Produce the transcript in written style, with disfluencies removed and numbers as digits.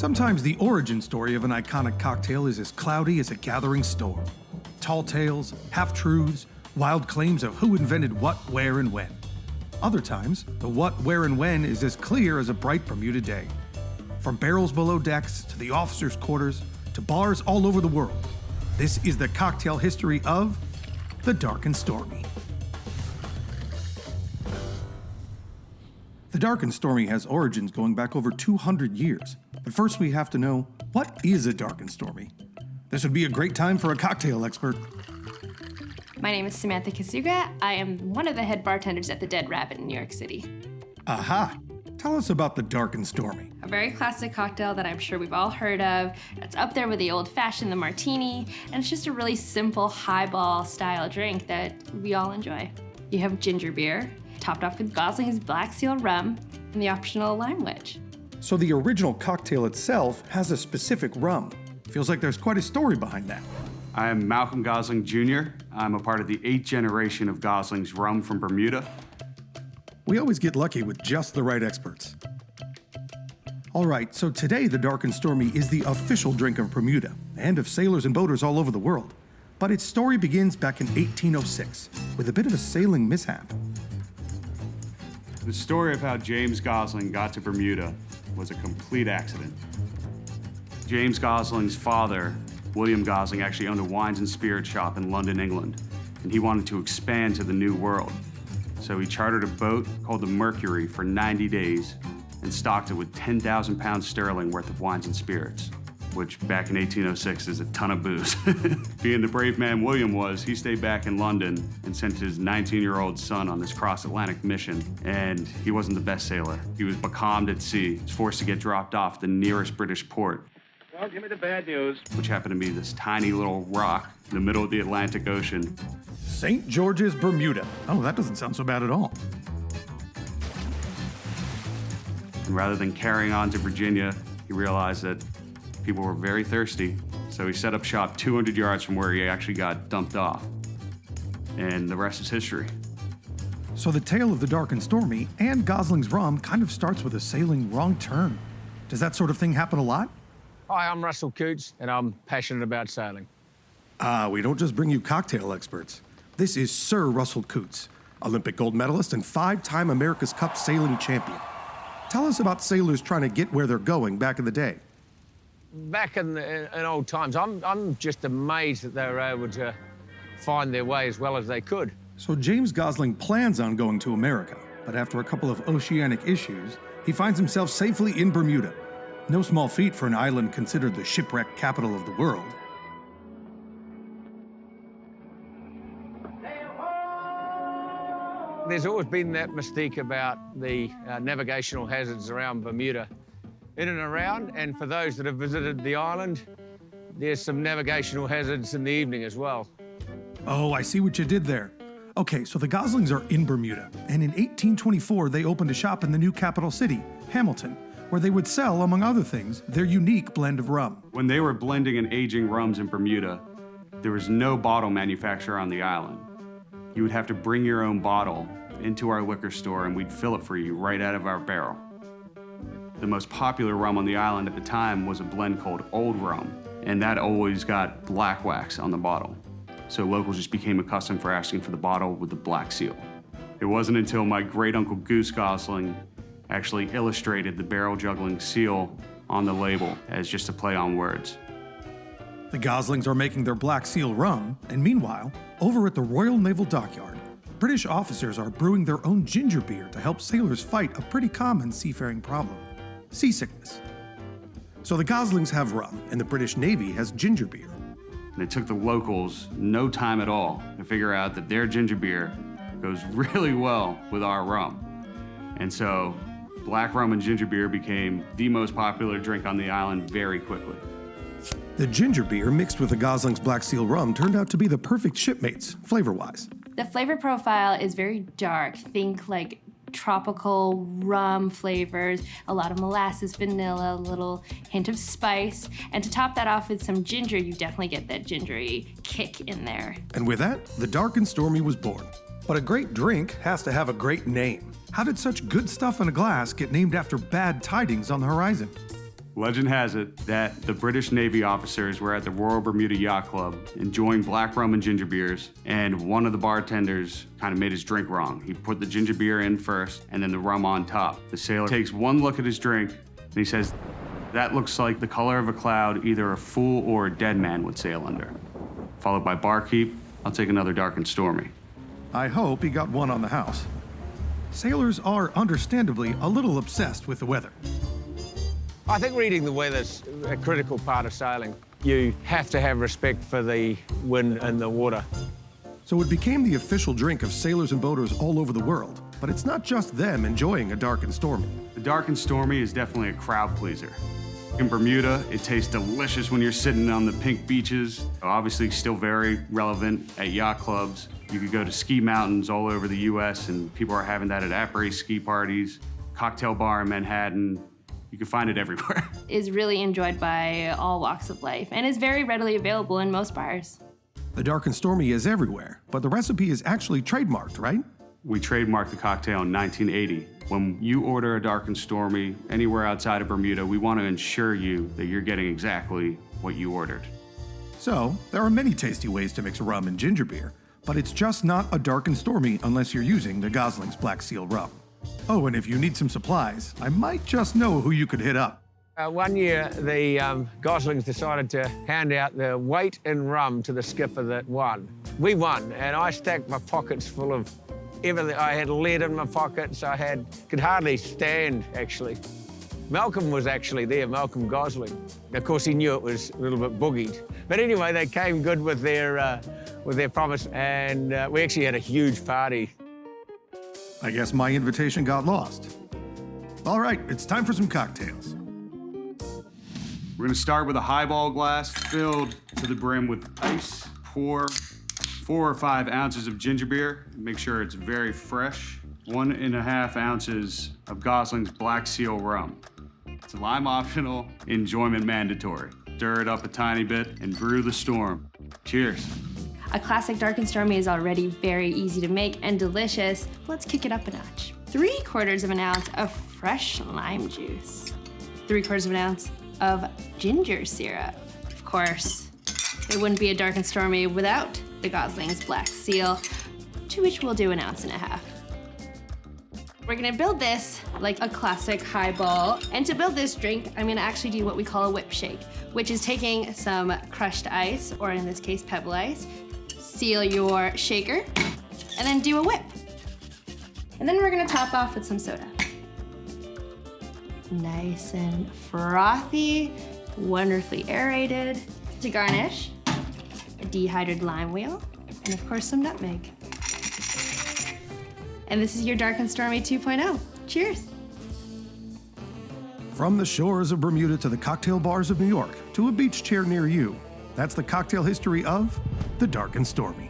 Sometimes the origin story of an iconic cocktail is as cloudy as a gathering storm. Tall tales, half-truths, wild claims of who invented what, where, and when. Other times, the what, where, and when is as clear as a bright Bermuda day. From barrels below decks, to the officers' quarters, to bars all over the world, this is the cocktail history of the Dark and Stormy. The Dark and Stormy has origins going back over 200 years. But first we have to know, what is a Dark and Stormy? This would be a great time for a cocktail expert. My name is Samantha Kasuga. I am one of the head bartenders at the Dead Rabbit in New York City. Aha! Tell us about the Dark and Stormy. A very classic cocktail that I'm sure we've all heard of. It's up there with the old-fashioned, the martini, and it's just a really simple highball style drink that we all enjoy. You have ginger beer, topped off with Gosling's Black Seal rum, and the optional lime wedge. So the original cocktail itself has a specific rum. Feels like there's quite a story behind that. I am Malcolm Gosling Jr. I'm a part of the 8th generation of Gosling's rum from Bermuda. We always get lucky with just the right experts. All right, so today the Dark and Stormy is the official drink of Bermuda and of sailors and boaters all over the world. But its story begins back in 1806 with a bit of a sailing mishap. The story of how James Gosling got to Bermuda was a complete accident. James Gosling's father, William Gosling, actually owned a wines and spirits shop in London, England, and he wanted to expand to the New World. So he chartered a boat called the Mercury for 90 days and stocked it with 10,000 pounds sterling worth of wines and spirits, which back in 1806 is a ton of booze. Being the brave man William was, he stayed back in London and sent his 19-year-old son on this cross-Atlantic mission, and he wasn't the best sailor. He was becalmed at sea. He was forced to get dropped off the nearest British port. Well, give me the bad news. Which happened to be this tiny little rock in the middle of the Atlantic Ocean. St. George's, Bermuda. Oh, that doesn't sound so bad at all. And rather than carrying on to Virginia, he realized that people were very thirsty, so he set up shop 200 yards from where he actually got dumped off. And the rest is history. So the tale of the Dark and Stormy and Gosling's rum kind of starts with a sailing wrong turn. Does that sort of thing happen a lot? Hi, I'm Russell Coots, and I'm passionate about sailing. We don't just bring you cocktail experts. This is Sir Russell Coots, Olympic gold medalist and 5-time America's Cup sailing champion. Tell us about sailors trying to get where they're going back in the day. Back in old times, I'm just amazed that they were able to find their way as well as they could. So James Gosling plans on going to America, but after a couple of oceanic issues, he finds himself safely in Bermuda. No small feat for an island considered the shipwreck capital of the world. There's always been that mystique about the navigational hazards around Bermuda, in and around, and for those that have visited the island, there's some navigational hazards in the evening as well. Oh, I see what you did there. Okay, so the Goslings are in Bermuda, and in 1824 they opened a shop in the new capital city, Hamilton, where they would sell, among other things, their unique blend of rum. When they were blending and aging rums in Bermuda, there was no bottle manufacturer on the island. You would have to bring your own bottle into our liquor store and we'd fill it for you right out of our barrel. The most popular rum on the island at the time was a blend called Old Rum, and that always got black wax on the bottle. So locals just became accustomed for asking for the bottle with the black seal. It wasn't until my great uncle Goose Gosling actually illustrated the barrel juggling seal on the label as just a play on words. The Goslings are making their Black Seal rum, and meanwhile, over at the Royal Naval Dockyard, British officers are brewing their own ginger beer to help sailors fight a pretty common seafaring problem, seasickness. So the Goslings have rum, and the British Navy has ginger beer. And it took the locals no time at all to figure out that their ginger beer goes really well with our rum. And so black rum and ginger beer became the most popular drink on the island very quickly. The ginger beer mixed with the Gosling's Black Seal rum turned out to be the perfect shipmates, flavor-wise. The flavor profile is very dark. Think like tropical rum flavors, a lot of molasses, vanilla, a little hint of spice. And to top that off with some ginger, you definitely get that gingery kick in there. And with that, the Dark and Stormy was born. But a great drink has to have a great name. How did such good stuff in a glass get named after bad tidings on the horizon? Legend has it that the British Navy officers were at the Royal Bermuda Yacht Club enjoying black rum and ginger beers, and one of the bartenders kind of made his drink wrong. He put the ginger beer in first and then the rum on top. The sailor takes one look at his drink and he says, "That looks like the color of a cloud either a fool or a dead man would sail under." Followed by "Barkeep, I'll take another dark and stormy." I hope he got one on the house. Sailors are understandably a little obsessed with the weather. I think reading the weather's a critical part of sailing. You have to have respect for the wind and the water. So it became the official drink of sailors and boaters all over the world. But it's not just them enjoying a dark and stormy. The dark and stormy is definitely a crowd pleaser. In Bermuda, it tastes delicious when you're sitting on the pink beaches. Obviously still very relevant at yacht clubs. You could go to ski mountains all over the US and people are having that at après ski parties, cocktail bar in Manhattan. You can find it everywhere. Is really enjoyed by all walks of life and is very readily available in most bars. The dark and stormy is everywhere, but the recipe is actually trademarked, right? We trademarked the cocktail in 1980. When you order a dark and stormy anywhere outside of Bermuda, we want to ensure you that you're getting exactly what you ordered. So, there are many tasty ways to mix rum and ginger beer, but it's just not a dark and stormy unless you're using the Gosling's Black Seal rum. Oh, and if you need some supplies, I might just know who you could hit up. One year, the Goslings decided to hand out the weight in rum to the skipper that won. We won, and I stacked my pockets full of everything. I had lead in my pockets. Could hardly stand, actually. Malcolm was actually there, Malcolm Gosling. Of course, he knew it was a little bit boogied. But anyway, they came good with their promise, and we actually had a huge party. I guess my invitation got lost. All right, it's time for some cocktails. We're gonna start with a highball glass filled to the brim with ice. Pour 4 or 5 ounces of ginger beer. Make sure it's very fresh. 1.5 ounces of Gosling's Black Seal rum. It's lime optional, enjoyment mandatory. Stir it up a tiny bit and brew the storm. Cheers. A classic dark and stormy is already very easy to make and delicious. Let's kick it up a notch. 3/4 of an ounce of fresh lime juice. 3/4 of an ounce of ginger syrup. Of course, it wouldn't be a dark and stormy without the Gosling's Black Seal, to which we'll do 1.5 ounces. We're gonna build this like a classic highball. And to build this drink, I'm gonna actually do what we call a whip shake, which is taking some crushed ice, or in this case, pebble ice, seal your shaker, and then do a whip. And then we're gonna top off with some soda. Nice and frothy, wonderfully aerated. To garnish, a dehydrated lime wheel, and of course some nutmeg. And this is your Dark and Stormy 2.0. Cheers. From the shores of Bermuda to the cocktail bars of New York to a beach chair near you, that's the cocktail history of the Dark and Stormy.